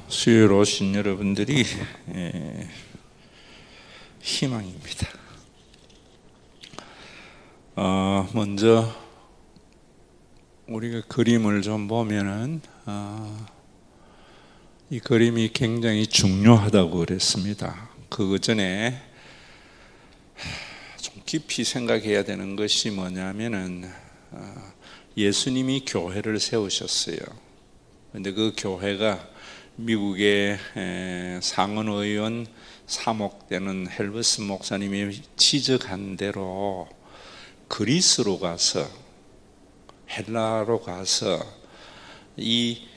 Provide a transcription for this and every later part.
수요일 오신 여러분들이 희망입니다. 먼저 우리가 그림을 좀 보면은 이 그림이 굉장히 중요하다고 그랬습니다. 그거 전에 좀 깊이 생각해야 되는 것이 뭐냐면은 예수님이 교회를 세우셨어요. 근데 그 교회가 미국의 상원의원 사목되는 헬버스 목사님이 지적한 대로 그리스로 가서 헬라로 가서 이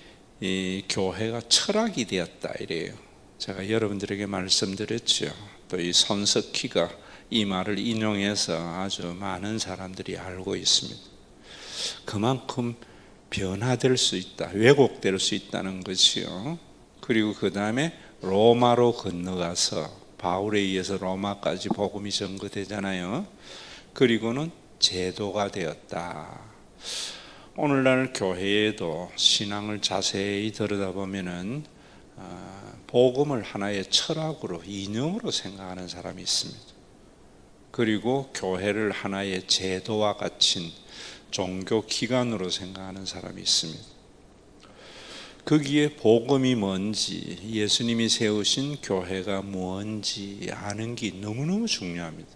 교회가 철학이 되었다 이래요. 제가 여러분들에게 말씀드렸죠. 또 이 손석희가 이 말을 인용해서 아주 많은 사람들이 알고 있습니다. 그만큼 변화될 수 있다, 왜곡될 수 있다는 것이요. 그리고 그 다음에 로마로 건너가서 바울에 의해서 로마까지 복음이 전거되잖아요. 그리고는 제도가 되었다. 오늘날 교회에도 신앙을 자세히 들여다보면은 복음을 하나의 철학으로, 이념으로 생각하는 사람이 있습니다. 그리고 교회를 하나의 제도와 같은 종교 기관으로 생각하는 사람이 있습니다. 거기에 복음이 뭔지, 예수님이 세우신 교회가 뭔지 아는 게 너무너무 중요합니다.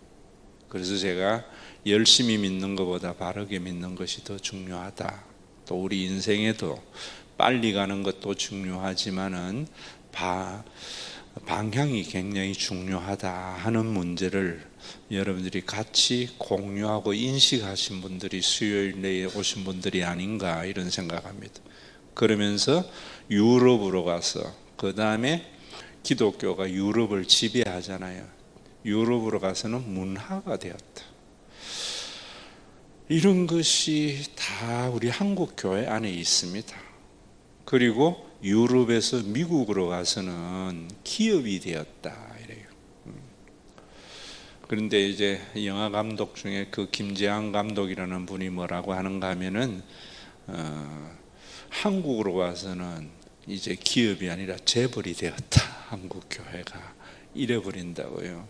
그래서 제가 열심히 믿는 것보다 바르게 믿는 것이 더 중요하다. 또 우리 인생에도 빨리 가는 것도 중요하지만은 방향이 굉장히 중요하다 하는 문제를 여러분들이 같이 공유하고 인식하신 분들이 수요일 내에 오신 분들이 아닌가 이런 생각합니다. 그러면서 유럽으로 가서 그 다음에 기독교가 유럽을 지배하잖아요. 유럽으로 가서는 문화가 되었다. 이런 것이 다 우리 한국 교회 안에 있습니다. 그리고 유럽에서 미국으로 가서는 기업이 되었다 이래요. 그런데 이제 영화 감독 중에 그 김재한 감독이라는 분이 뭐라고 하는가 하면은 한국으로 가서는 이제 기업이 아니라 재벌이 되었다. 한국 교회가 이래버린다고요.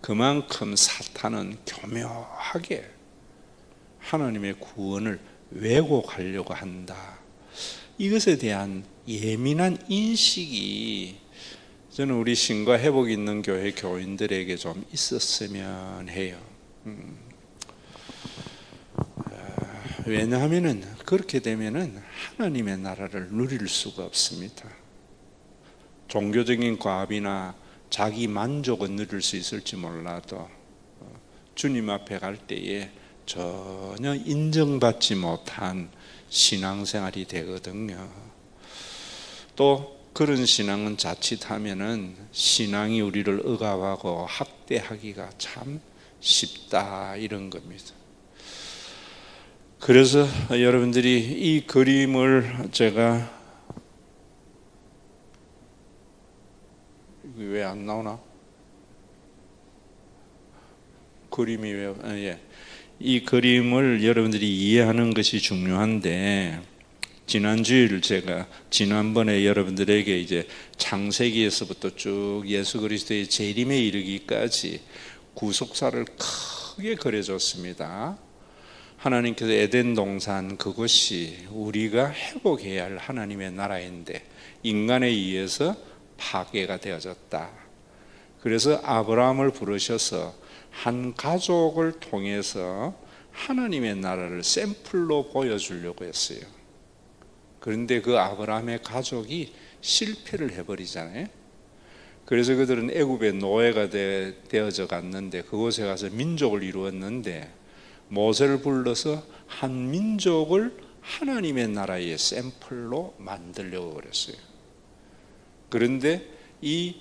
그만큼 사탄은 교묘하게 하나님의 구원을 왜곡하려고 한다. 이것에 대한 예민한 인식이 저는 우리 신과 회복 있는 교회 교인들에게 좀 있었으면 해요. 왜냐하면은 그렇게 되면은 하나님의 나라를 누릴 수가 없습니다. 종교적인 과업이나 자기 만족은 누릴 수 있을지 몰라도 주님 앞에 갈 때에 전혀 인정받지 못한 신앙생활이 되거든요. 또 그런 신앙은 자칫하면은 신앙이 우리를 억압하고 학대하기가 참 쉽다 이런 겁니다. 그래서 여러분들이 이 그림을 제가 왜 안 나오나? 그림이 왜? 이 그림을 여러분들이 이해하는 것이 중요한데 지난주일 제가 지난번에 여러분들에게 이제 창세기에서부터 쭉 예수 그리스도의 재림에 이르기까지 구속사를 크게 그려줬습니다. 하나님께서 에덴 동산 그것이 우리가 회복해야 할 하나님의 나라인데 인간에 의해서 파괴가 되어졌다. 그래서 아브라함을 부르셔서 한 가족을 통해서 하나님의 나라를 샘플로 보여주려고 했어요. 그런데 그 아브라함의 가족이 실패를 해버리잖아요. 그래서 그들은 애굽의 노예가 되어져 갔는데 그곳에 가서 민족을 이루었는데 모세를 불러서 한 민족을 하나님의 나라의 샘플로 만들려고 그랬어요. 그런데 이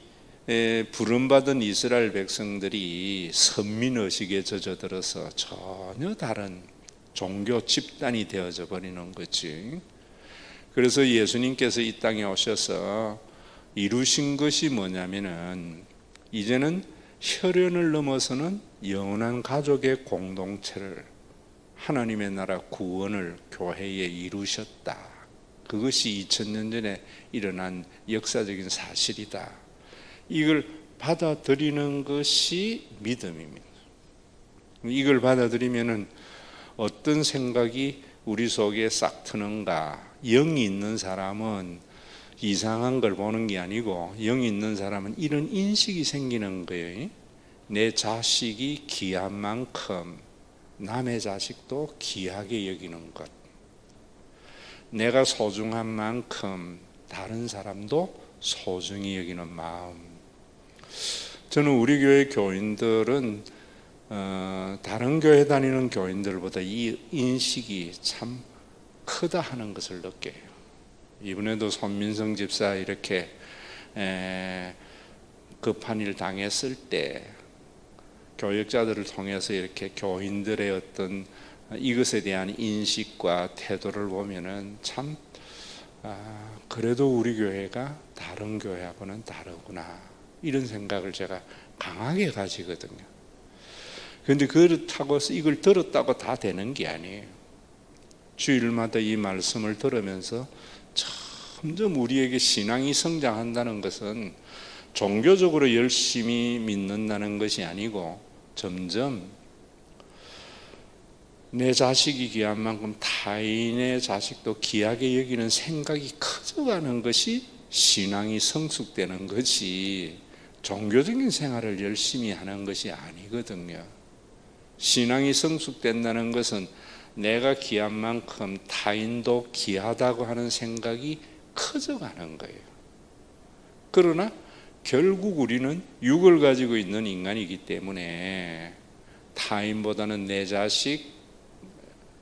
부름받은 이스라엘 백성들이 선민의식에 젖어들어서 전혀 다른 종교 집단이 되어져 버리는 거지. 그래서 예수님께서 이 땅에 오셔서 이루신 것이 뭐냐면은 이제는 혈연을 넘어서는 영원한 가족의 공동체를 하나님의 나라 구원을 교회에 이루셨다. 그것이 2000년 전에 일어난 역사적인 사실이다. 이걸 받아들이는 것이 믿음입니다. 이걸 받아들이면은 어떤 생각이 우리 속에 싹 트는가? 영이 있는 사람은 이상한 걸 보는 게 아니고, 영이 있는 사람은 이런 인식이 생기는 거예요. 내 자식이 귀한 만큼 남의 자식도 귀하게 여기는 것, 내가 소중한 만큼 다른 사람도 소중히 여기는 마음. 저는 우리 교회 교인들은 다른 교회 다니는 교인들보다 이 인식이 참 크다 하는 것을 느껴요. 이번에도 손민성 집사 이렇게 급한 일 당했을 때 교역자들을 통해서 이렇게 교인들의 어떤 이것에 대한 인식과 태도를 보면은 참 그래도 우리 교회가 다른 교회하고는 다르구나, 이런 생각을 제가 강하게 가지거든요. 그런데 그렇다고 해서 이걸 들었다고 다 되는 게 아니에요. 주일마다 이 말씀을 들으면서 점점 우리에게 신앙이 성장한다는 것은 종교적으로 열심히 믿는다는 것이 아니고, 점점 내 자식이 귀한 만큼 타인의 자식도 귀하게 여기는 생각이 커져가는 것이 신앙이 성숙되는 것이 종교적인 생활을 열심히 하는 것이 아니거든요. 신앙이 성숙된다는 것은 내가 귀한 만큼 타인도 귀하다고 하는 생각이 커져가는 거예요. 그러나 결국 우리는 육을 가지고 있는 인간이기 때문에 타인보다는 내 자식,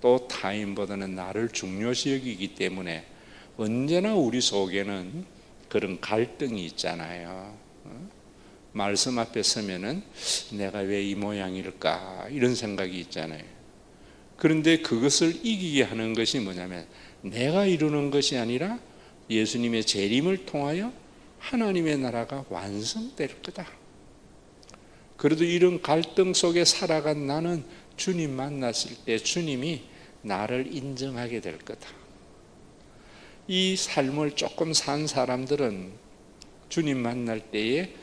또 타인보다는 나를 중요시 여기기 때문에 언제나 우리 속에는 그런 갈등이 있잖아요. 말씀 앞에 서면은 내가 왜 이 모양일까, 이런 생각이 있잖아요. 그런데 그것을 이기게 하는 것이 뭐냐면, 내가 이루는 것이 아니라 예수님의 재림을 통하여 하나님의 나라가 완성될 거다. 그래도 이런 갈등 속에 살아간 나는 주님 만났을 때 주님이 나를 인정하게 될 거다. 이 삶을 조금 산 사람들은 주님 만날 때에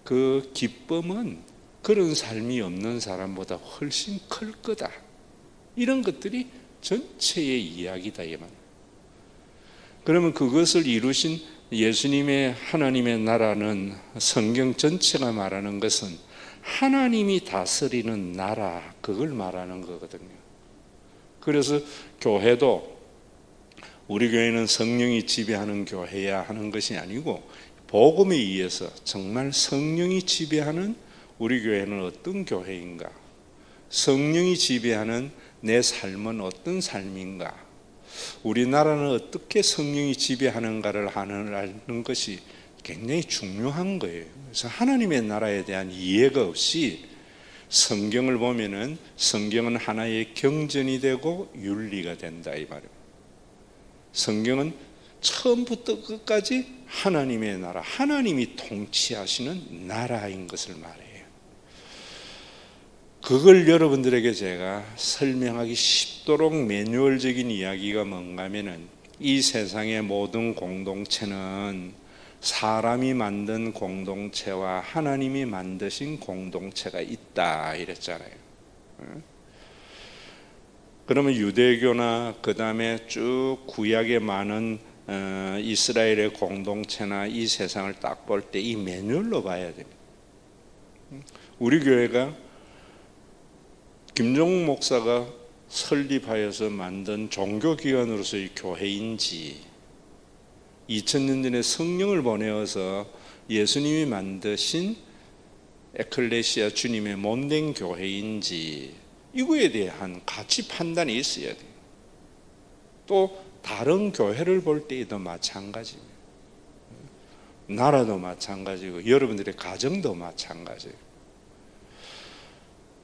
그 기쁨은 그런 삶이 없는 사람보다 훨씬 클 거다. 이런 것들이 전체의 이야기다, 이 말. 그러면 그것을 이루신 예수님의 하나님의 나라는, 성경 전체가 말하는 것은 하나님이 다스리는 나라, 그걸 말하는 거거든요. 그래서 교회도, 우리 교회는 성령이 지배하는 교회야 하는 것이 아니고, 복음에 의해서 정말 성령이 지배하는 우리 교회는 어떤 교회인가, 성령이 지배하는 내 삶은 어떤 삶인가, 우리나라는 어떻게 성령이 지배하는가를 아는 것이 굉장히 중요한 거예요. 그래서 하나님의 나라에 대한 이해가 없이 성경을 보면은, 성경은 하나의 경전이 되고 윤리가 된다, 이 말이에요. 성경은 처음부터 끝까지 하나님의 나라, 하나님이 통치하시는 나라인 것을 말해요. 그걸 여러분들에게 제가 설명하기 쉽도록 매뉴얼적인 이야기가 뭔가 하면은, 이 세상의 모든 공동체는 사람이 만든 공동체와 하나님이 만드신 공동체가 있다, 이랬잖아요. 그러면 유대교나 그 다음에 쭉 구약의 많은 이스라엘의 공동체나 이 세상을 딱 볼 때 이 매뉴얼로 봐야 됩니다. 우리 교회가 김종욱 목사가 설립하여서 만든 종교기관으로서의 교회인지, 2000년 전에 성령을 보내어서 예수님이 만드신 에클레시아, 주님의 몸된 교회인지, 이거에 대한 가치 판단이 있어야 돼요. 또 다른 교회를 볼 때에도 마찬가지입니다. 나라도 마찬가지고 여러분들의 가정도 마찬가지예요.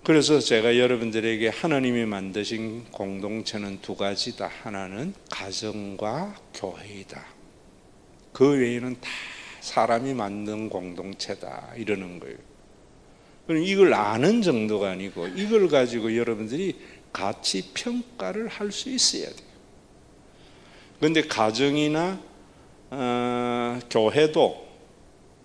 그래서 제가 여러분들에게 하나님이 만드신 공동체는 두 가지다. 하나는 가정과 교회이다. 그 외에는 다 사람이 만든 공동체다, 이러는 거예요. 그럼 이걸 아는 정도가 아니고, 이걸 가지고 여러분들이 가치 평가를 할 수 있어야 돼요. 그런데 가정이나 교회도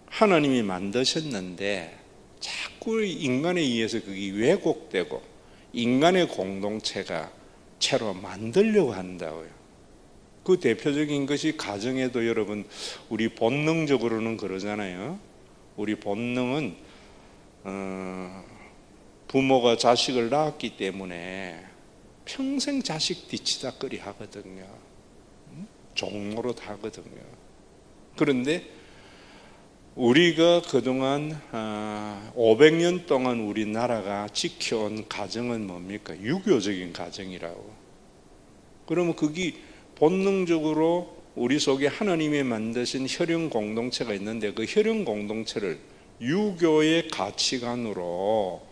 하나님이 만드셨는데 자꾸 인간에 의해서 그게 왜곡되고 인간의 공동체가 채로 만들려고 한다고요. 그 대표적인 것이 가정에도 여러분 우리 본능적으로는 그러잖아요. 우리 본능은 부모가 자식을 낳았기 때문에 평생 자식 뒤치다거리 하거든요. 종로릇 하거든요. 그런데 우리가 그동안 500년 동안 우리나라가 지켜온 가정은 뭡니까? 유교적인 가정이라고. 그러면 그게 본능적으로 우리 속에 하나님이 만드신 혈연 공동체가 있는데 그 혈연 공동체를 유교의 가치관으로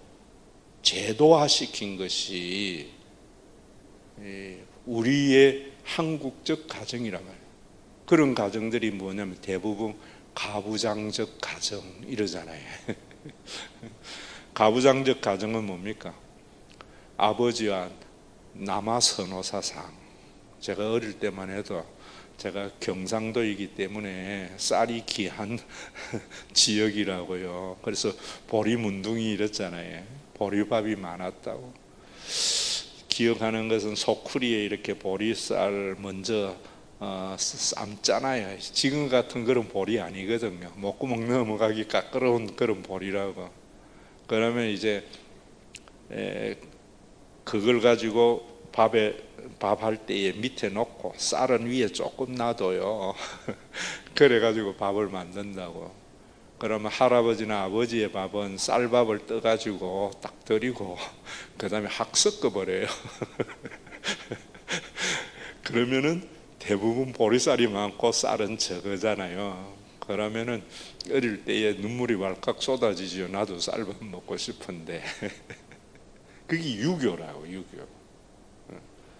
제도화시킨 것이 우리의 한국적 가정이란 말이에요. 그런 가정들이 뭐냐면 대부분 가부장적 가정 이러잖아요. 가부장적 가정은 뭡니까? 아버지와 남아 선호사상. 제가 어릴 때만 해도 제가 경상도이기 때문에 쌀이 귀한 지역이라고요. 그래서 보리문둥이 이랬잖아요. 보리밥이 많았다고. 기억하는 것은 소쿠리에 이렇게 보리쌀 먼저 삶잖아요. 지금 같은 그런 보리 아니거든요. 목구멍 넘어가기 까끄러운 그런 보리라고. 그러면 이제 그걸 가지고 밥할 때에 밑에 놓고 쌀은 위에 조금 놔둬요. 그래가지고 밥을 만든다고. 그러면 할아버지나 아버지의 밥은 쌀밥을 떠가지고 딱 드리고 그 다음에 확 섞어버려요. 그러면은 대부분 보리쌀이 많고 쌀은 적으잖아요. 그러면은 어릴 때에 눈물이 왈칵 쏟아지죠. 나도 쌀밥 먹고 싶은데. 그게 유교라고. 유교.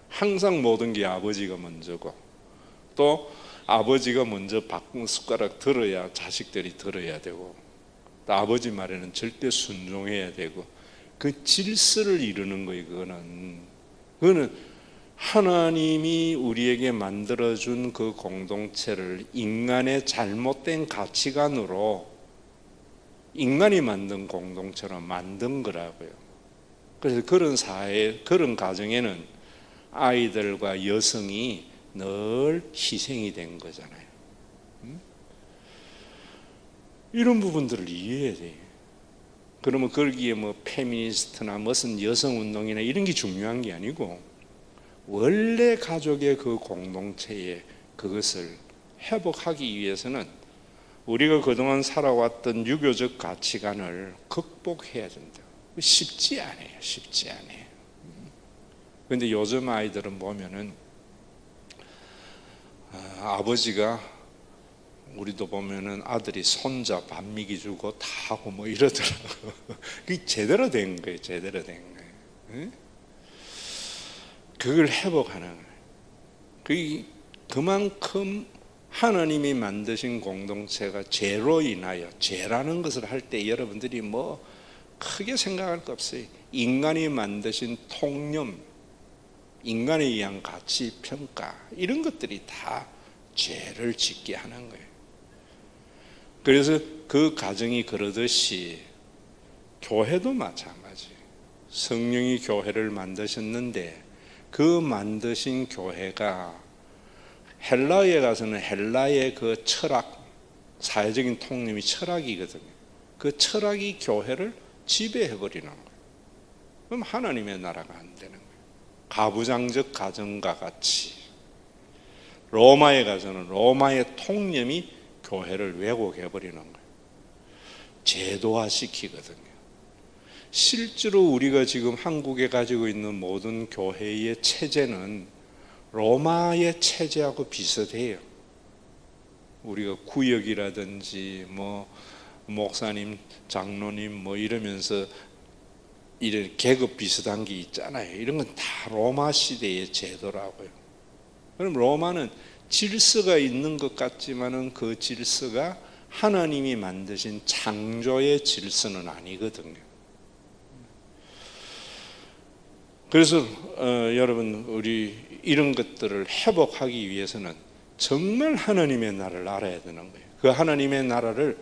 항상 모든 게 아버지가 먼저고 또 아버지가 먼저 바꾼 숟가락 들어야 자식들이 들어야 되고 또 아버지 말에는 절대 순종해야 되고 그 질서를 이루는 거예요. 그거는 하나님이 우리에게 만들어준 그 공동체를 인간의 잘못된 가치관으로 인간이 만든 공동체로 만든 거라고요. 그래서 그런 사회, 그런 가정에는 아이들과 여성이 늘 희생이 된 거잖아요. 이런 부분들을 이해해야 돼요. 그러면 거기에 뭐 페미니스트나 무슨 여성운동이나 이런 게 중요한 게 아니고 원래 가족의 그 공동체에 그것을 회복하기 위해서는 우리가 그동안 살아왔던 유교적 가치관을 극복해야 된다. 쉽지 않아요. 쉽지 않아요. 그런데 요즘 아이들은 보면은 아버지가 우리도 보면은 아들이 손자 밥 먹이 주고 다 하고 뭐 이러더라고. 그게 제대로 된 거예요. 제대로 된 거예요. 그걸 회복하는 거예요. 그게 그만큼 하나님이 만드신 공동체가 죄로 인하여 죄라는 것을 할 때 여러분들이 뭐 크게 생각할 거 없어요. 인간이 만드신 통념, 인간에 의한 가치 평가 이런 것들이 다 죄를 짓게 하는 거예요. 그래서 그 가정이 그러듯이 교회도 마찬가지예요. 성령이 교회를 만드셨는데 그 만드신 교회가 헬라에 가서는 헬라의 그 철학, 사회적인 통념이 철학이거든요. 그 철학이 교회를 지배해버리는 거예요. 그럼 하나님의 나라가 안 되는 거예요. 가부장적 가정과 같이 로마에 가서는 로마의 통념이 교회를 왜곡해버리는 거예요. 제도화시키거든요. 실제로 우리가 지금 한국에 가지고 있는 모든 교회의 체제는 로마의 체제하고 비슷해요. 우리가 구역이라든지 뭐 목사님, 장로님 뭐 이러면서 이런 계급 비슷한 게 있잖아요. 이런 건 다 로마 시대의 제도라고요. 그럼 로마는 질서가 있는 것 같지만은 그 질서가 하나님이 만드신 창조의 질서는 아니거든요. 그래서 여러분 우리 이런 것들을 회복하기 위해서는 정말 하나님의 나라를 알아야 되는 거예요. 그 하나님의 나라를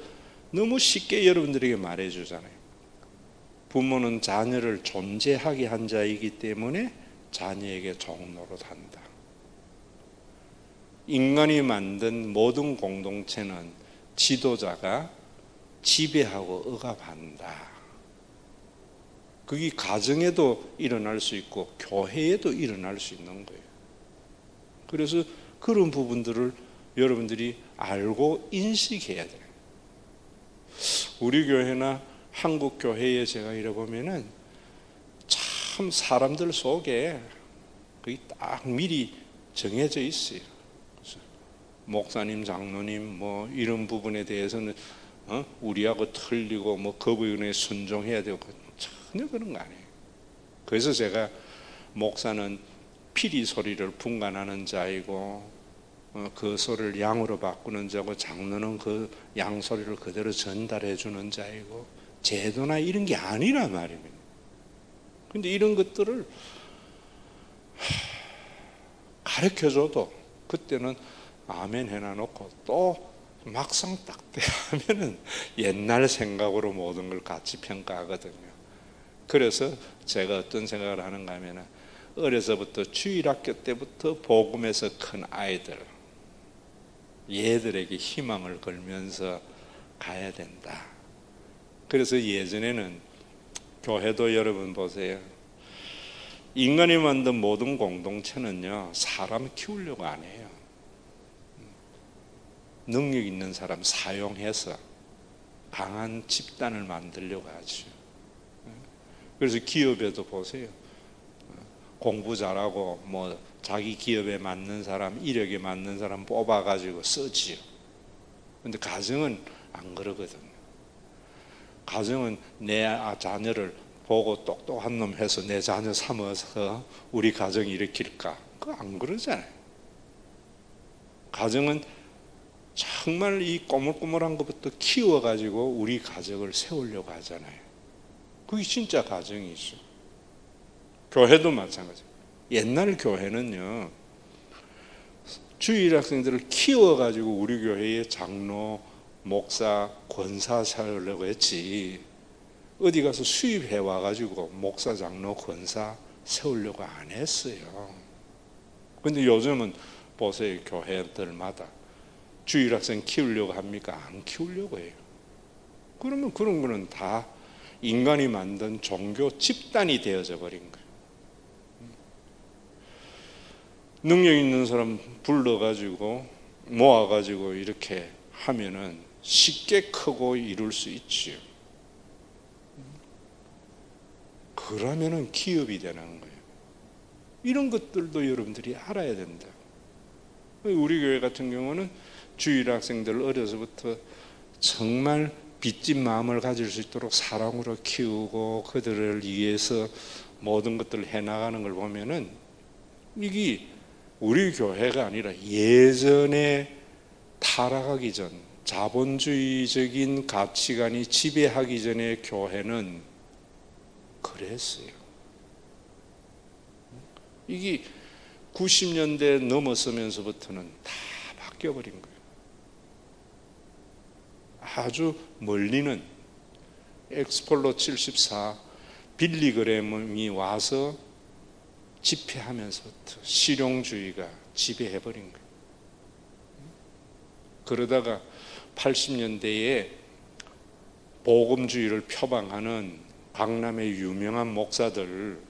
너무 쉽게 여러분들에게 말해주잖아요. 부모는 자녀를 존재하게 한 자이기 때문에 자녀에게 종노릇 한다. 인간이 만든 모든 공동체는 지도자가 지배하고 억압한다. 그게 가정에도 일어날 수 있고 교회에도 일어날 수 있는 거예요. 그래서 그런 부분들을 여러분들이 알고 인식해야 돼요. 우리 교회나 한국 교회에 제가 이래보면은 참 사람들 속에 그게 딱 미리 정해져 있어요. 목사님, 장로님 뭐 이런 부분에 대해서는 우리하고 틀리고 뭐 그 부분에 순종해야 되고 전혀 그런 거 아니에요. 그래서 제가 목사는 피리 소리를 분간하는 자이고 그 소리를 양으로 바꾸는 자고 장로는 그 양 소리를 그대로 전달해 주는 자이고 제도나 이런 게 아니란 말입니다. 근데 이런 것들을 가르쳐줘도 그때는 아멘 해놔놓고 또 막상 딱 대하면은 옛날 생각으로 모든 걸 같이 평가하거든요. 그래서 제가 어떤 생각을 하는가 하면은 어려서부터 주일학교 때부터 복음에서 큰 아이들 얘들에게 희망을 걸면서 가야 된다. 그래서 예전에는 교회도 여러분 보세요. 인간이 만든 모든 공동체는요 사람 키우려고 안 해요. 능력 있는 사람 사용해서 강한 집단을 만들려고 하죠. 그래서 기업에도 보세요. 공부 잘하고 뭐 자기 기업에 맞는 사람, 이력에 맞는 사람 뽑아가지고 쓰지요. 근데 가정은 안 그러거든요. 가정은 내 자녀를 보고 똑똑한 놈 해서 내 자녀 삼아서 우리 가정 일으킬까? 그거 안 그러잖아요. 가정은 정말 이 꼬물꼬물한 것부터 키워가지고 우리 가정을 세우려고 하잖아요. 그게 진짜 가정이죠. 교회도 마찬가지예요. 옛날 교회는요 주일 학생들을 키워가지고 우리 교회의 장로, 목사, 권사 세우려고 했지 어디 가서 수입해 와가지고 목사, 장로, 권사 세우려고 안 했어요. 근데 요즘은 보세요. 교회들마다 주일 학생 키우려고 합니까? 안 키우려고 해요. 그러면 그런 거는 다 인간이 만든 종교 집단이 되어져 버린 거예요. 능력 있는 사람 불러가지고 모아가지고 이렇게 하면은 쉽게 크고 이룰 수 있지요. 그러면은 기업이 되는 거예요. 이런 것들도 여러분들이 알아야 된다. 우리 교회 같은 경우는 주일 학생들 어려서부터 정말 빚진 마음을 가질 수 있도록 사랑으로 키우고 그들을 위해서 모든 것들을 해나가는 걸 보면은 이게 우리 교회가 아니라 예전에 타락하기 전 자본주의적인 가치관이 지배하기 전에 교회는 그랬어요. 이게 90년대 넘어서면서부터는 다 바뀌어버린 거예요. 아주 멀리는 엑스폴로 74 빌리그램이 와서 집회하면서부터 실용주의가 지배해버린 거예요. 그러다가 80년대에 복음주의를 표방하는 강남의 유명한 목사들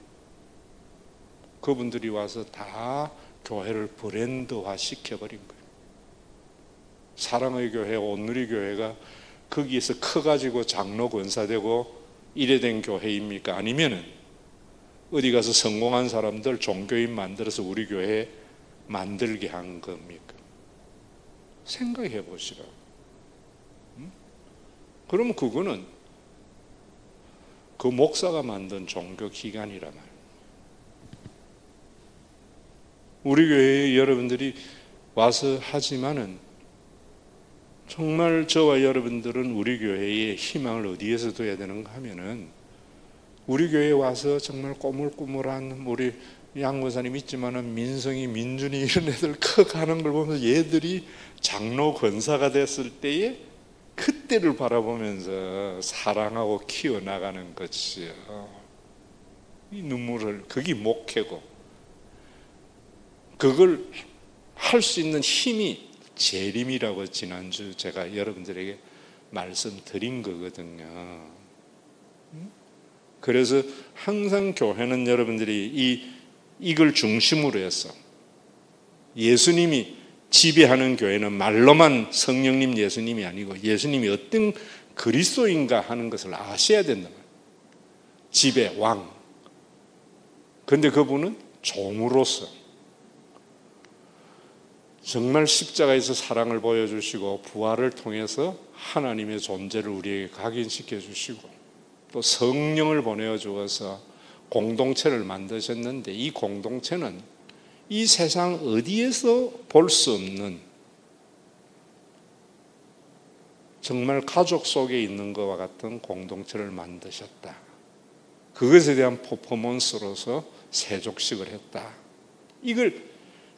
그분들이 와서 다 교회를 브랜드화 시켜버린 거예요. 사랑의 교회, 온누리 교회가 거기에서 커가지고 장로 권사되고 이래 된 교회입니까? 아니면은 어디 가서 성공한 사람들 종교인 만들어서 우리 교회에 만들게 한 겁니까? 생각해 보시라. 그러면 그거는 그 목사가 만든 종교 기관이란 말이에요. 우리 교회에 여러분들이 와서 하지만은 정말 저와 여러분들은 우리 교회의 희망을 어디에서 둬야 되는가 하면은 우리 교회에 와서 정말 꼬물꼬물한 우리 양권사님 있지만은 민성이, 민준이 이런 애들 커가는 걸 보면서 얘들이 장로 권사가 됐을 때에 그때를 바라보면서 사랑하고 키워나가는 것이요. 이 눈물을, 그게 목회고, 그걸 할 수 있는 힘이 재림이라고 지난주 제가 여러분들에게 말씀드린 거거든요. 그래서 항상 교회는 여러분들이 이걸 중심으로 해서, 예수님이 지배하는 교회는 말로만 성령님 예수님이 아니고 예수님이 어떤 그리스도인가 하는 것을 아셔야 된다. 지배, 왕. 그런데 그분은 종으로서 정말 십자가에서 사랑을 보여주시고 부활을 통해서 하나님의 존재를 우리에게 각인시켜 주시고 또 성령을 보내어 주어서 공동체를 만드셨는데, 이 공동체는 이 세상 어디에서 볼 수 없는 정말 가족 속에 있는 것과 같은 공동체를 만드셨다. 그것에 대한 퍼포먼스로서 세족식을 했다. 이걸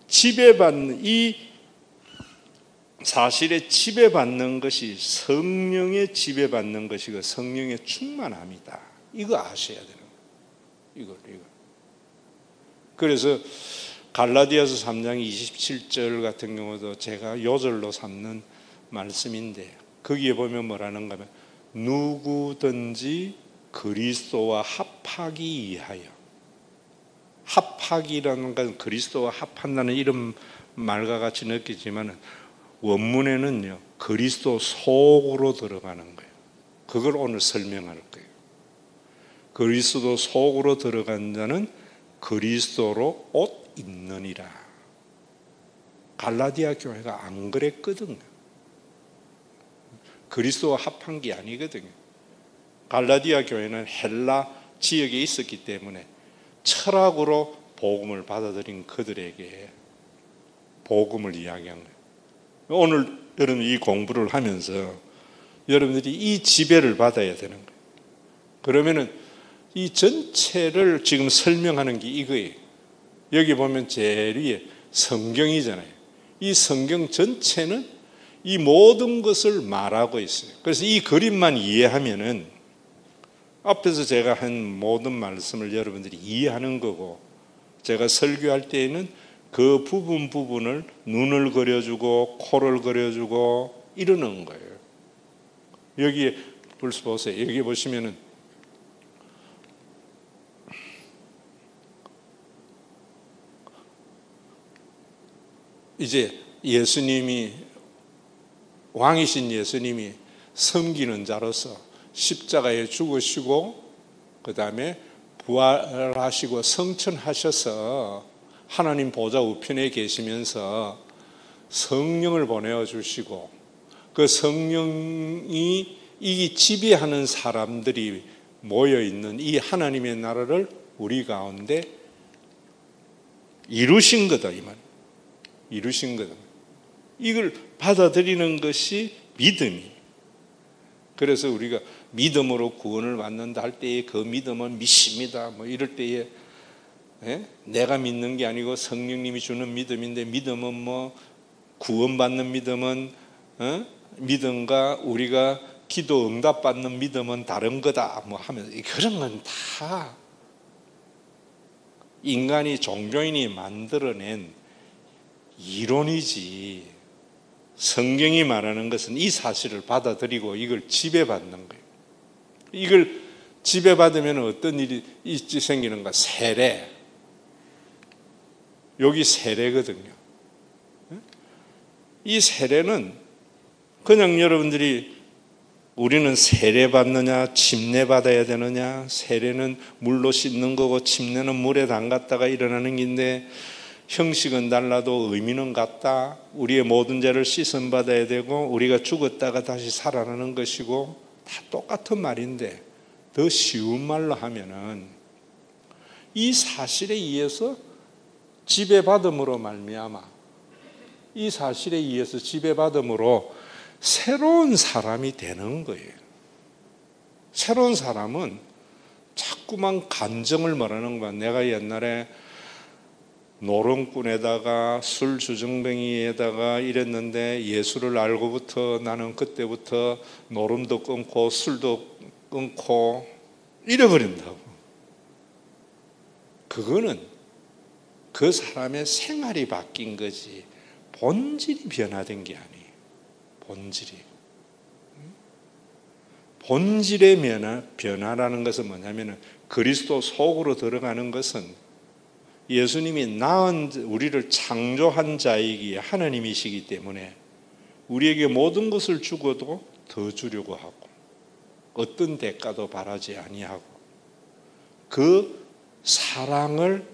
지배받는, 이 사실에 지배받는 것이 성령에 지배받는 것이고 성령의 충만함이다. 이거 아셔야 되는 거예요. 이거. 그래서 갈라디아서 3장 27절 같은 경우도 제가 요절로 삼는 말씀인데, 거기에 보면 뭐라는가 하면 누구든지 그리스도와 합하기 위하여. 합하기라는 건 그리스도와 합한다는 이런 말과 같이 느끼지만 원문에는요, 그리스도 속으로 들어가는 거예요. 그걸 오늘 설명할 거예요. 그리스도 속으로 들어간 자는 그리스도로 옷 입느니라. 갈라디아 교회가 안 그랬거든요. 그리스도와 합한 게 아니거든요. 갈라디아 교회는 헬라 지역에 있었기 때문에 철학으로 복음을 받아들인 그들에게 복음을 이야기한 거예요. 오늘 여러분 이 공부를 하면서 여러분들이 이 지배를 받아야 되는 거예요. 그러면은 이 전체를 지금 설명하는 게 이거예요. 여기 보면 제일 위에 성경이잖아요. 이 성경 전체는 이 모든 것을 말하고 있어요. 그래서 이 그림만 이해하면은 앞에서 제가 한 모든 말씀을 여러분들이 이해하는 거고, 제가 설교할 때에는 그 부분을 눈을 그려주고 코를 그려주고 이러는 거예요. 여기에 벌써 보세요. 여기 보시면은 이제 예수님이, 왕이신 예수님이 섬기는 자로서 십자가에 죽으시고 그 다음에 부활하시고 성천하셔서 하나님 보좌 우편에 계시면서 성령을 보내어 주시고, 그 성령이 이 지배하는 사람들이 모여있는 이 하나님의 나라를 우리 가운데 이루신 거다, 이 말. 이루신 거다. 이걸 받아들이는 것이 믿음이. 그래서 우리가 믿음으로 구원을 받는다 할 때에 그 믿음은 믿습니다. 뭐 이럴 때에 내가 믿는 게 아니고 성령님이 주는 믿음인데, 믿음은 뭐 구원받는 믿음은 믿음과 우리가 기도 응답받는 믿음은 다른 거다 뭐 하면서, 그런 건 다 인간이, 종교인이 만들어낸 이론이지, 성경이 말하는 것은 이 사실을 받아들이고 이걸 지배받는 거예요. 이걸 지배받으면 어떤 일이 생기는가? 세례. 여기 세례거든요. 이 세례는 그냥 여러분들이 우리는 세례 받느냐, 침례 받아야 되느냐, 세례는 물로 씻는 거고 침례는 물에 담갔다가 일어나는 건데, 형식은 달라도 의미는 같다. 우리의 모든 죄를 씻음 받아야 되고 우리가 죽었다가 다시 살아나는 것이고 다 똑같은 말인데, 더 쉬운 말로 하면은 이 사실에 의해서 지배받음으로 말미암아, 이 사실에 의해서 지배받음으로 새로운 사람이 되는 거예요. 새로운 사람은 자꾸만 감정을 말하는 거야. 내가 옛날에 노름꾼에다가 술주정뱅이에다가 이랬는데 예수를 알고부터 나는 그때부터 노름도 끊고 술도 끊고 잃어버린다고. 그거는 그 사람의 생활이 바뀐 거지 본질이 변화된 게 아니에요. 본질의 변화라는 것은 뭐냐면 그리스도 속으로 들어가는 것은 예수님이 낳은 우리를 창조한 자이기에 하나님이시기 때문에 우리에게 모든 것을 주고도 더 주려고 하고 어떤 대가도 바라지 아니하고 그 사랑을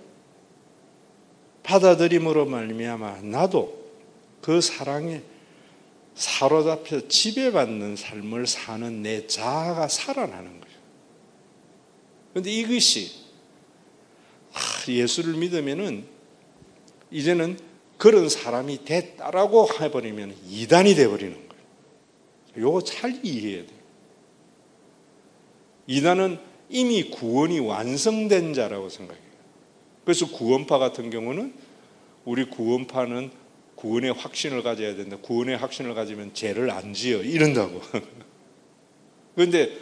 받아들임으로 말미암아 나도 그 사랑에 사로잡혀 지배받는 삶을 사는 내 자아가 살아나는 거예요. 그런데 이것이 예수를 믿으면은 이제는 그런 사람이 됐다라고 해버리면 이단이 돼버리는 거예요. 이거 잘 이해해야 돼요. 이단은 이미 구원이 완성된 자라고 생각해요. 그래서 구원파 같은 경우는 우리 구원파는 구원의 확신을 가져야 된다. 구원의 확신을 가지면 죄를 안 지어 이런다고. 그런데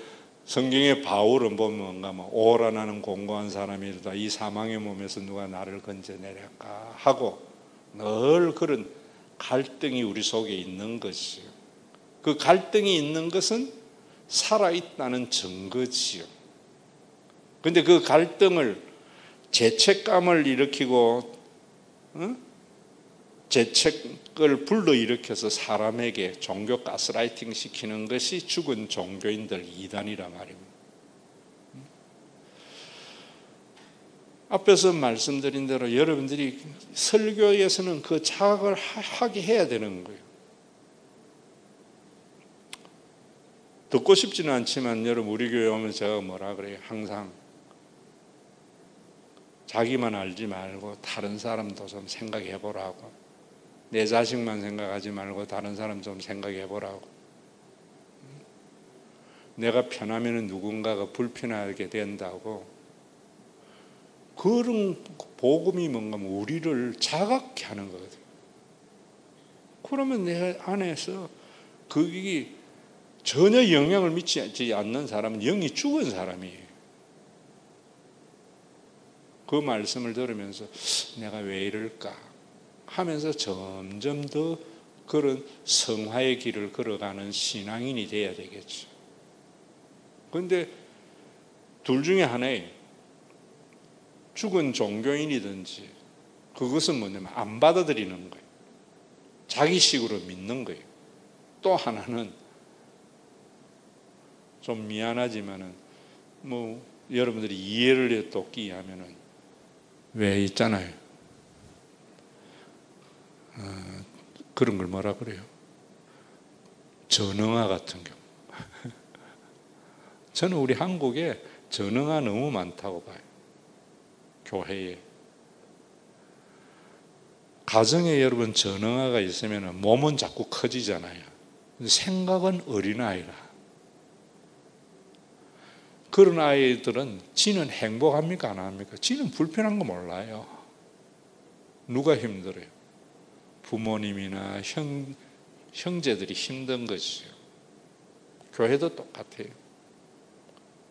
성경의 바울은 보면 뭔가 오라 나는 공고한 사람이로다. 이 사망의 몸에서 누가 나를 건져내릴까 하고 늘 그런 갈등이 우리 속에 있는 것이요. 그 갈등이 있는 것은 살아있다는 증거지요. 그런데 그 갈등을 죄책감을 일으키고 죄책을 불러일으켜서 사람에게 종교 가스라이팅 시키는 것이 죽은 종교인들 이단이란 말입니다. 앞에서 말씀드린 대로 여러분들이 설교에서는 그 자각을 하게 해야 되는 거예요. 듣고 싶지는 않지만 여러분 우리 교회 오면 제가 뭐라 그래요? 항상 자기만 알지 말고 다른 사람도 좀 생각해 보라고. 내 자식만 생각하지 말고 다른 사람 좀 생각해 보라고. 내가 편하면 누군가가 불편하게 된다고. 그런 복음이 뭔가 우리를 자각케 하는 거거든요. 그러면 내 안에서 그게 전혀 영향을 미치지 않는 사람은 영이 죽은 사람이에요. 그 말씀을 들으면서 내가 왜 이럴까 하면서 점점 더 그런 성화의 길을 걸어가는 신앙인이 돼야 되겠죠. 그런데 둘 중에 하나예요. 죽은 종교인이든지 그것은 뭐냐면 안 받아들이는 거예요. 자기식으로 믿는 거예요. 또 하나는 좀 미안하지만은 여러분들이 이해를 돕기 위하면은 왜 있잖아요. 그런 걸 뭐라 그래요? 전응아 같은 경우. 저는 우리 한국에 전응아 너무 많다고 봐요. 교회에. 가정에 여러분 전응아가 있으면 몸은 자꾸 커지잖아요. 생각은 어린아이라. 그런 아이들은 지는 행복합니까? 안 합니까? 지는 불편한 거 몰라요. 누가 힘들어요? 부모님이나 형제들이 힘든 것이죠. 교회도 똑같아요.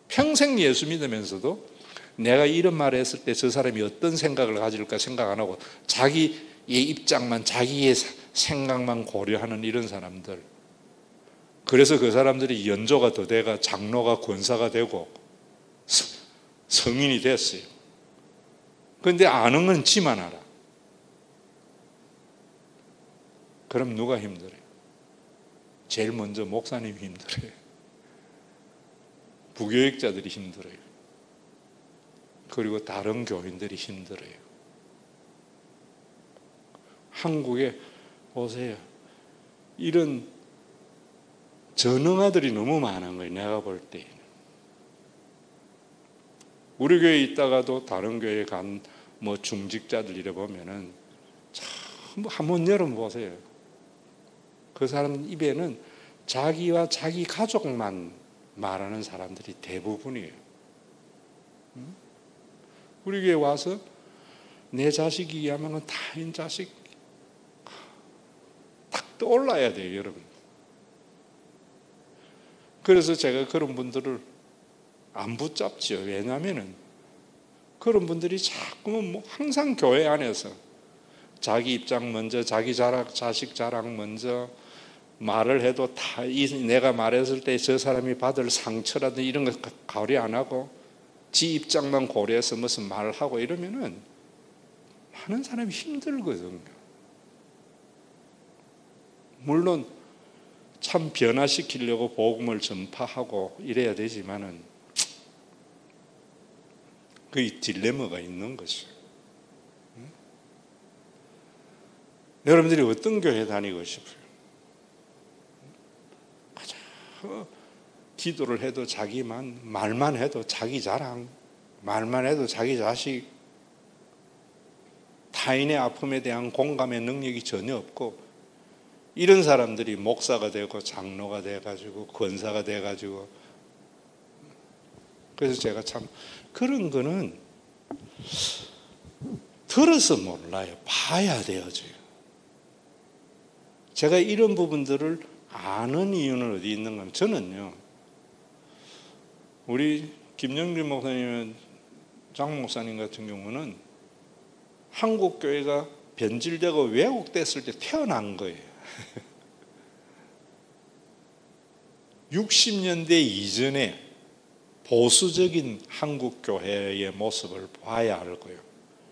평생 예수 믿으면서도 내가 이런 말을 했을 때 저 사람이 어떤 생각을 가질까 생각 안 하고 자기의 입장만 자기의 생각만 고려하는 이런 사람들. 그래서 그 사람들이 연조가 더 돼가 장로가 권사가 되고 성인이 됐어요. 그런데 아는 건 지만 알아. 그럼 누가 힘들어요? 제일 먼저 목사님이 힘들어요. 부교육자들이 힘들어요. 그리고 다른 교인들이 힘들어요. 한국에 보세요. 이런 전응아들이 너무 많은 거예요. 내가 볼 때. 우리 교회에 있다가도 다른 교회에 간 중직자들 이래 보면은 참 한번 여러분 보세요. 그 사람 입에는 자기와 자기 가족만 말하는 사람들이 대부분이에요. 우리 교회 와서 내 자식이야말로 타인 자식 딱 떠올라야 돼요, 여러분. 그래서 제가 그런 분들을 안 붙잡죠. 왜냐하면은 그런 분들이 자꾸만 뭐 항상 교회 안에서 자기 입장 먼저, 자기 자식 자랑 먼저 말을 해도 다 내가 말했을 때 저 사람이 받을 상처라든지 이런 거 고려 안 하고 지 입장만 고려해서 무슨 말을 하고 이러면은 많은 사람이 힘들거든요. 물론 참 변화시키려고 복음을 전파하고 이래야 되지만은 그 딜레마가 있는 것이에요. 여러분들이 어떤 교회 다니고 싶어요? 기도를 해도 자기만, 말만 해도 자기 자랑, 말만 해도 자기 자식, 타인의 아픔에 대한 공감의 능력이 전혀 없고 이런 사람들이 목사가 되고 장로가 돼가지고 권사가 돼가지고 그래서 제가 참 그런 거는 들어서 몰라요. 봐야 돼요. 제가 이런 부분들을 아는 이유는 어디 있는가 하면 저는요. 우리 김영길 목사님, 장 목사님 같은 경우는 한국 교회가 변질되고 왜곡됐을 때 태어난 거예요. 60년대 이전에 보수적인 한국 교회의 모습을 봐야 할 거예요.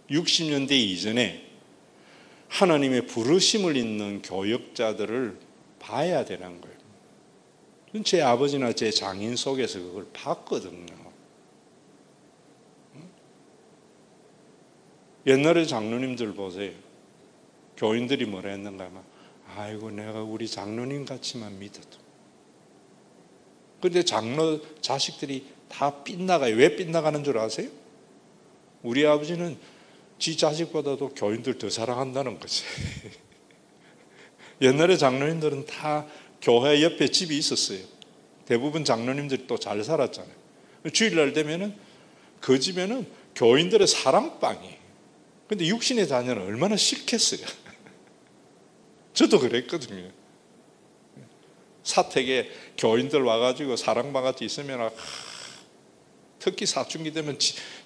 60년대 이전에 하나님의 부르심을 잇는 교역자들을 봐야 되는 거예요. 제 아버지나 제 장인 속에서 그걸 봤거든요. 옛날에 장로님들 보세요. 교인들이 뭐라 했는가 하면 아이고 내가 우리 장로님 같이만 믿어도. 그런데 장로 자식들이 다 빗나가요. 왜 빗나가는 줄 아세요? 우리 아버지는 지 자식보다도 교인들 더 사랑한다는 거지. 옛날에 장로님들은 다 교회 옆에 집이 있었어요. 대부분 장로님들이 또 잘 살았잖아요. 주일날 되면은 그 집에는 교인들의 사랑방이. 근데 육신의 자녀는 얼마나 싫겠어요. 저도 그랬거든요. 사택에 교인들 와가지고 사랑방같이 있으면 특히 사춘기 되면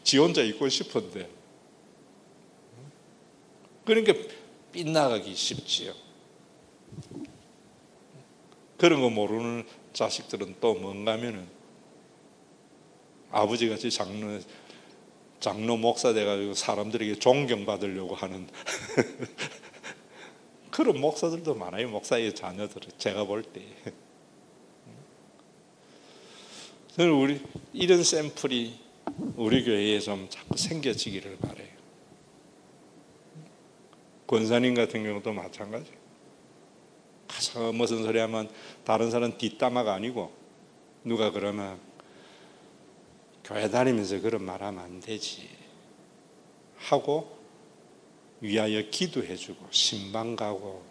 지 혼자 있고 싶은데 그러니까 빗나가기 쉽지요. 그런 거 모르는 자식들은 또 뭔가 하면은 아버지같이 장로 목사 돼가지고 사람들에게 존경받으려고 하는 그런 목사들도 많아요. 목사의 자녀들은 제가 볼 때. 저는 우리 이런 샘플이 우리 교회에 좀 자꾸 생겨지기를 바라요. 권사님 같은 경우도 마찬가지예요. 가서 무슨 소리 하면 다른 사람 뒷담화가 아니고 누가 그러면 교회 다니면서 그런 말 하면 안 되지 하고 위하여 기도해주고 신방 가고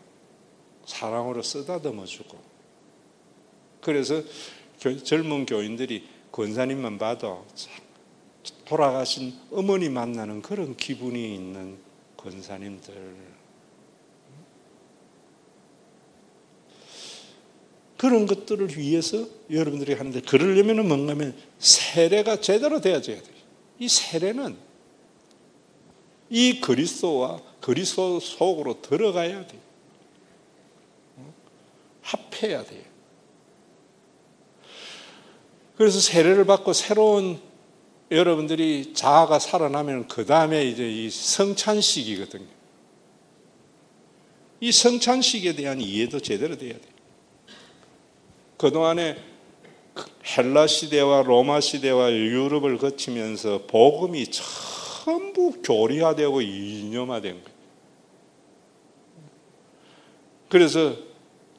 사랑으로 쓰다듬어주고 그래서 젊은 교인들이 권사님만 봐도 돌아가신 어머니 만나는 그런 기분이 있는 권사님들 그런 것들을 위해서 여러분들이 하는데 그러려면 뭔가 하면 세례가 제대로 되어져야 돼요. 이 세례는 이 그리스도와 그리스도 속으로 들어가야 돼요. 합해야 돼요. 그래서 세례를 받고 새로운 여러분들이 자아가 살아나면 그 다음에 이제 이 성찬식이거든요. 이 성찬식에 대한 이해도 제대로 돼야 돼요. 그동안에 헬라 시대와 로마 시대와 유럽을 거치면서 복음이 전부 교리화되고 이념화된 거예요. 그래서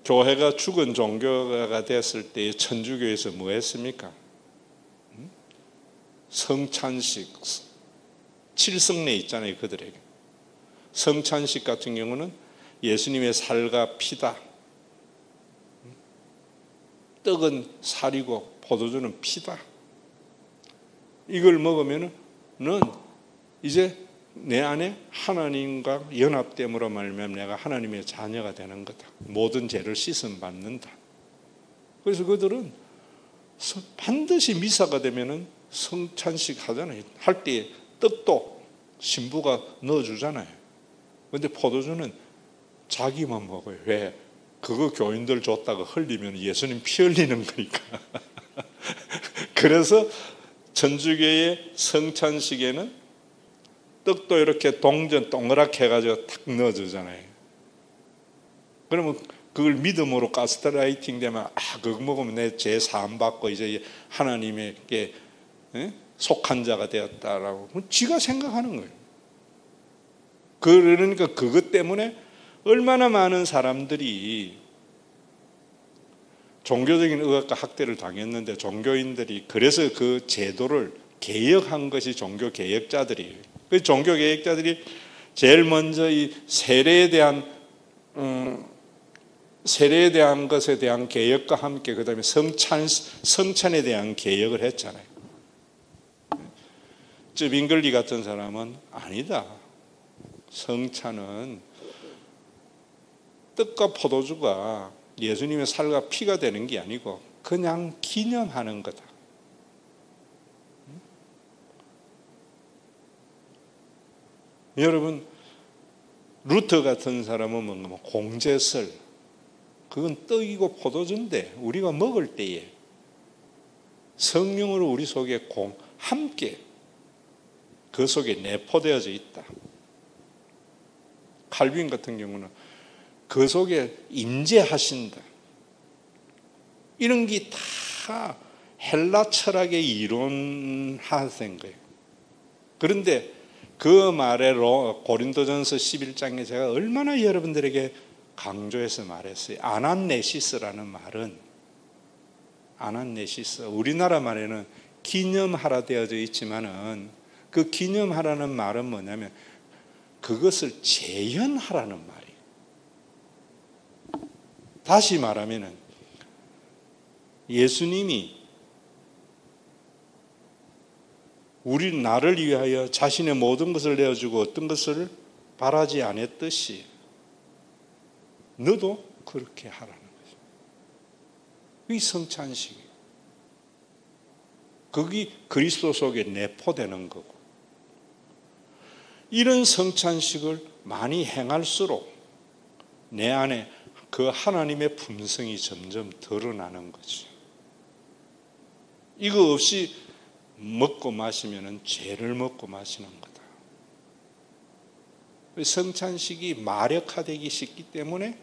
교회가 죽은 종교가 됐을 때 천주교에서 뭐 했습니까? 성찬식, 칠성례 있잖아요, 그들에게. 성찬식 같은 경우는 예수님의 살과 피다. 떡은 살이고 포도주는 피다. 이걸 먹으면은 이제 내 안에 하나님과 연합됨으로 말미암아 내가 하나님의 자녀가 되는 거다. 모든 죄를 씻음 받는다. 그래서 그들은 반드시 미사가 되면은 성찬식 하잖아요. 할 때 떡도 신부가 넣어주잖아요. 근데 포도주는 자기만 먹어요. 왜? 그거 교인들 줬다가 흘리면 예수님 피 흘리는 거니까. 그래서 천주교의 성찬식에는 떡도 이렇게 동전 동그랗게 해가지고 탁 넣어주잖아요. 그러면 그걸 믿음으로 가스라이팅 되면 그거 먹으면 내 죄 사함 받고 이제 하나님에게 속한 자가 되었다라고 지가 생각하는 거예요. 그러니까 그것 때문에 얼마나 많은 사람들이 종교적인 의학과 학대를 당했는데 종교인들이 그래서 그 제도를 개혁한 것이 종교 개혁자들이에요. 그 종교 개혁자들이 제일 먼저 이 세례에 대한 것에 대한 개혁과 함께 그다음에 성찬에 대한 개혁을 했잖아요. 빈글리 같은 사람은 아니다. 성찬은 떡과 포도주가 예수님의 살과 피가 되는 게 아니고 그냥 기념하는 거다. 여러분, 루터 같은 사람은 뭔가 공제설, 그건 떡이고 포도주인데 우리가 먹을 때에 성령으로 우리 속에 함께 그 속에 내포되어져 있다. 칼빈 같은 경우는 그 속에 임재하신다. 이런 게 다 헬라 철학의 이론화된 거예요. 그런데 그 말에 고린도전서 11장에 제가 얼마나 여러분들에게 강조해서 말했어요. 아난네시스라는 말은 아난네시스, 우리나라 말에는 기념하라 되어져 있지만은 그 기념하라는 말은 뭐냐면 그것을 재현하라는 말이에요. 다시 말하면은 예수님이 우리 나를 위하여 자신의 모든 것을 내어주고 어떤 것을 바라지 않았듯이 너도 그렇게 하라는 거죠. 이 성찬식이에요. 그게 그리스도 속에 내포되는 거고, 이런 성찬식을 많이 행할수록 내 안에 그 하나님의 품성이 점점 드러나는 거죠. 이거 없이 먹고 마시면 죄를 먹고 마시는 거다. 성찬식이 마력화되기 쉽기 때문에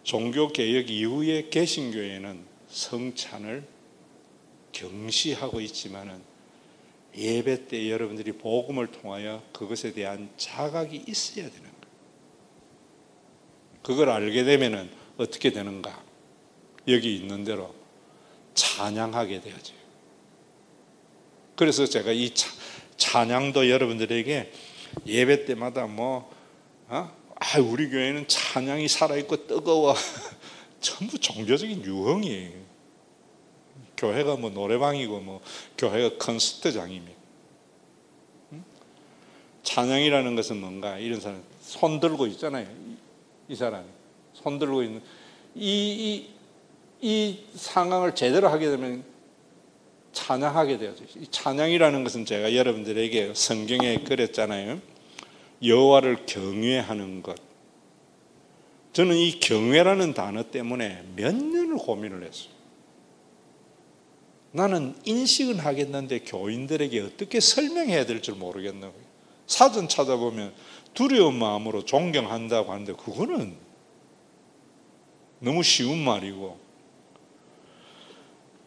종교개혁 이후에 개신교회는 성찬을 경시하고 있지만은 예배 때 여러분들이 복음을 통하여 그것에 대한 자각이 있어야 되는 거예요. 그걸 알게 되면은 어떻게 되는가? 여기 있는 대로 찬양하게 되어져요. 그래서 제가 이 찬양도 여러분들에게 예배 때마다 우리 교회는 찬양이 살아있고 뜨거워. 전부 종교적인 유흥이에요. 교회가 노래방이고 교회가 콘서트장입니다. 찬양이라는 것은 뭔가, 이런 사람 손 들고 있잖아요. 이 사람이 손 들고 있는 이 상황을 제대로 하게 되면 찬양하게 되어져. 이 찬양이라는 것은 제가 여러분들에게 성경에 그랬잖아요. 여호와를 경외하는 것. 저는 이 경외라는 단어 때문에 몇 년을 고민을 했어요. 나는 인식은 하겠는데 교인들에게 어떻게 설명해야 될 줄 모르겠는 거예요. 사전 찾아보면 두려운 마음으로 존경한다고 하는데 그거는 너무 쉬운 말이고,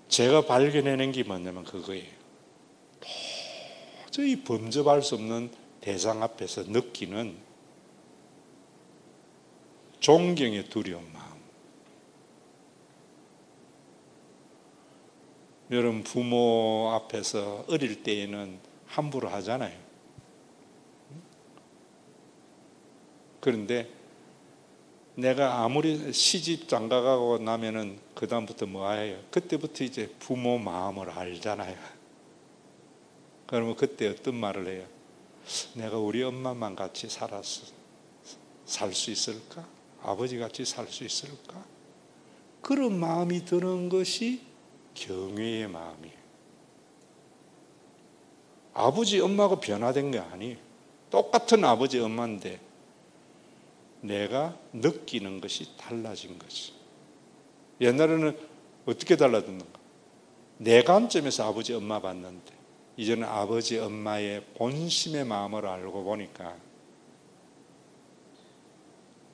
제가 발견해낸 게 뭐냐면 그거예요. 도저히 범접할 수 없는 대상 앞에서 느끼는 존경의 두려운 마음. 여러분, 부모 앞에서 어릴 때에는 함부로 하잖아요. 그런데 내가 아무리 시집 장가가고 나면은 그다음부터 뭐예요? 그때부터 이제 부모 마음을 알잖아요. 그러면 그때 어떤 말을 해요? 내가 우리 엄마만 같이 살았어. 살 수 있을까? 아버지 같이 살 수 있을까? 그런 마음이 드는 것이 경외의 마음이에요. 아버지, 엄마가 변화된 게 아니에요. 똑같은 아버지, 엄마인데 내가 느끼는 것이 달라진 거지. 옛날에는 어떻게 달라졌는가? 내 관점에서 아버지, 엄마 봤는데 이제는 아버지, 엄마의 본심의 마음을 알고 보니까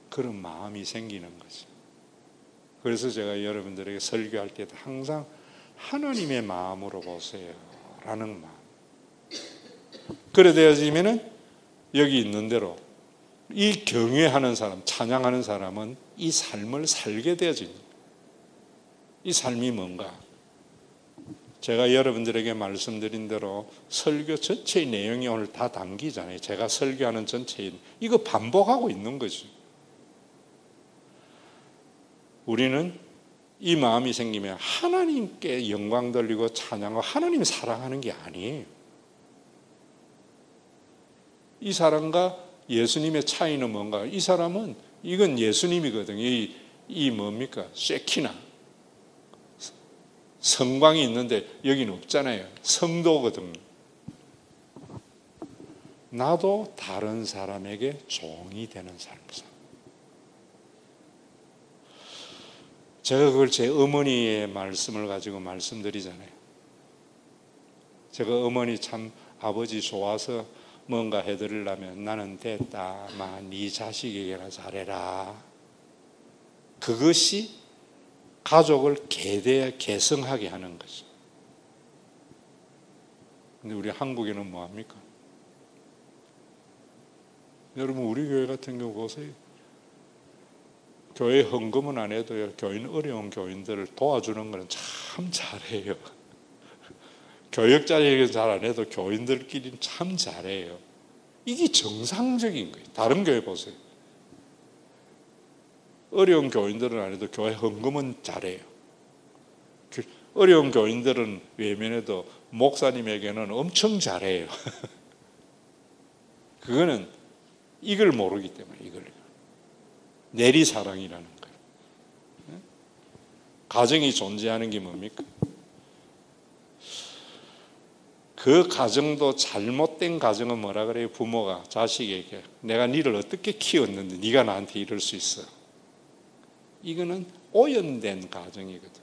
그런 마음이 생기는 거죠. 그래서 제가 여러분들에게 설교할 때도 항상 하나님의 마음으로 보세요 라는 마음. 그래 되어지면은 여기 있는 대로 이 경외하는 사람, 찬양하는 사람은 이 삶을 살게 되어집니다. 이 삶이 뭔가? 제가 여러분들에게 말씀드린 대로 설교 전체의 내용이 오늘 다 담기잖아요. 제가 설교하는 전체인 이거 반복하고 있는 거죠. 우리는 이 마음이 생기면 하나님께 영광 돌리고 찬양하고 하나님 사랑하는 게 아니에요. 이 사람과 예수님의 차이는 뭔가? 이 사람은 이건 예수님이거든요. 이 뭡니까? 쉐키나 성광이 있는데 여기는 없잖아요. 성도거든요. 나도 다른 사람에게 종이 되는 삶을 살. 제가 그걸 제 어머니의 말씀을 가지고 말씀드리잖아요. 제가 어머니 참 아버지 좋아서 뭔가 해드리려면 나는 됐다, 네 자식에게나 잘해라. 그것이 가족을 개성하게 하는 거죠. 근데 우리 한국에는 뭐합니까? 여러분 우리 교회 같은 경우 보세요. 교회 헌금은 안 해도요, 교인 어려운 교인들을 도와주는 거는 참 잘해요. 교역자에게는 잘 안 해도 교인들끼리는 참 잘해요. 이게 정상적인 거예요. 다른 교회 보세요. 어려운 교인들은 안 해도 교회 헌금은 잘해요. 어려운 교인들은 외면해도 목사님에게는 엄청 잘해요. 그거는 이걸 모르기 때문에 이걸. 내리사랑이라는 거예요. 가정이 존재하는 게 뭡니까? 그 가정도 잘못된 가정은 뭐라 그래요? 부모가 자식에게 내가 니를 어떻게 키웠는데 네가 나한테 이럴 수 있어. 이거는 오염된 가정이거든.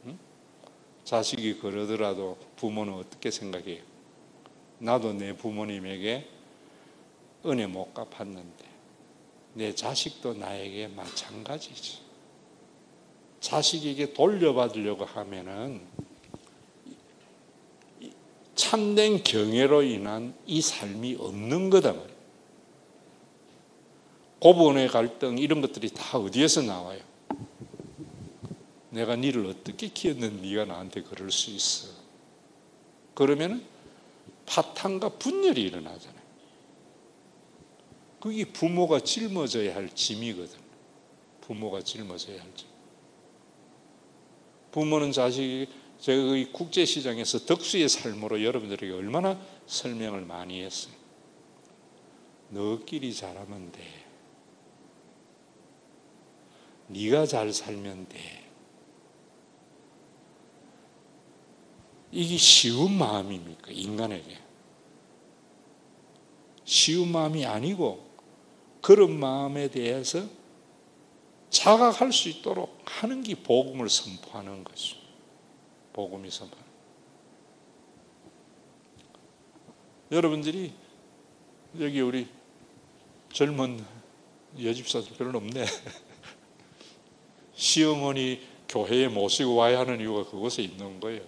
응? 자식이 그러더라도 부모는 어떻게 생각해요? 나도 내 부모님에게 은혜 못 갚았는데 내 자식도 나에게 마찬가지지. 자식에게 돌려받으려고 하면은 참된 경외로 인한 이 삶이 없는 거다 말이에요. 고부원의 갈등 이런 것들이 다 어디에서 나와요? 내가 니를 어떻게 키웠는데 네가 나한테 그럴 수 있어. 그러면은 파탄과 분열이 일어나잖아요. 그게 부모가 짊어져야 할 짐이거든. 부모가 짊어져야 할 짐. 부모는 자식이 제가 이 국제시장에서 덕수의 삶으로 여러분들에게 얼마나 설명을 많이 했어요. 너끼리 잘하면 돼. 네가 잘 살면 돼. 이게 쉬운 마음입니까? 인간에게. 쉬운 마음이 아니고 그런 마음에 대해서 자각할 수 있도록 하는 게 복음을 선포하는 거죠. 복음이 선포. 여러분들이 여기 우리 젊은 여집사들 별로 없네. 시어머니 교회에 모시고 와야 하는 이유가 그곳에 있는 거예요.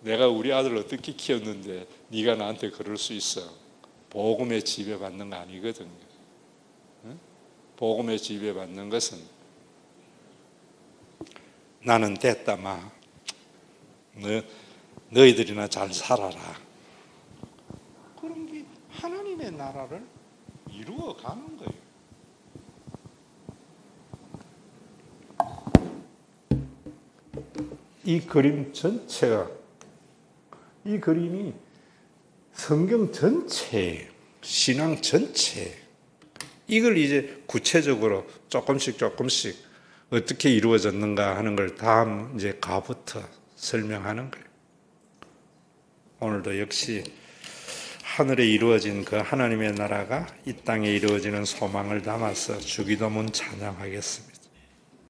내가 우리 아들 어떻게 키웠는데 네가 나한테 그럴 수 있어. 복음에 지배받는 거 아니거든요. 복음에 지배받는 것은 나는 됐다 마. 너희들이나 잘 살아라. 그런 게 하나님의 나라를 이루어가는 거예요. 이 그림 전체가 이 그림이 성경 전체, 신앙 전체, 이걸 이제 구체적으로 조금씩 어떻게 이루어졌는가 하는 걸 다음 이제 가부터 설명하는 거예요. 오늘도 역시 하늘에 이루어진 그 하나님의 나라가 이 땅에 이루어지는 소망을 담아서 주기도문 찬양하겠습니다.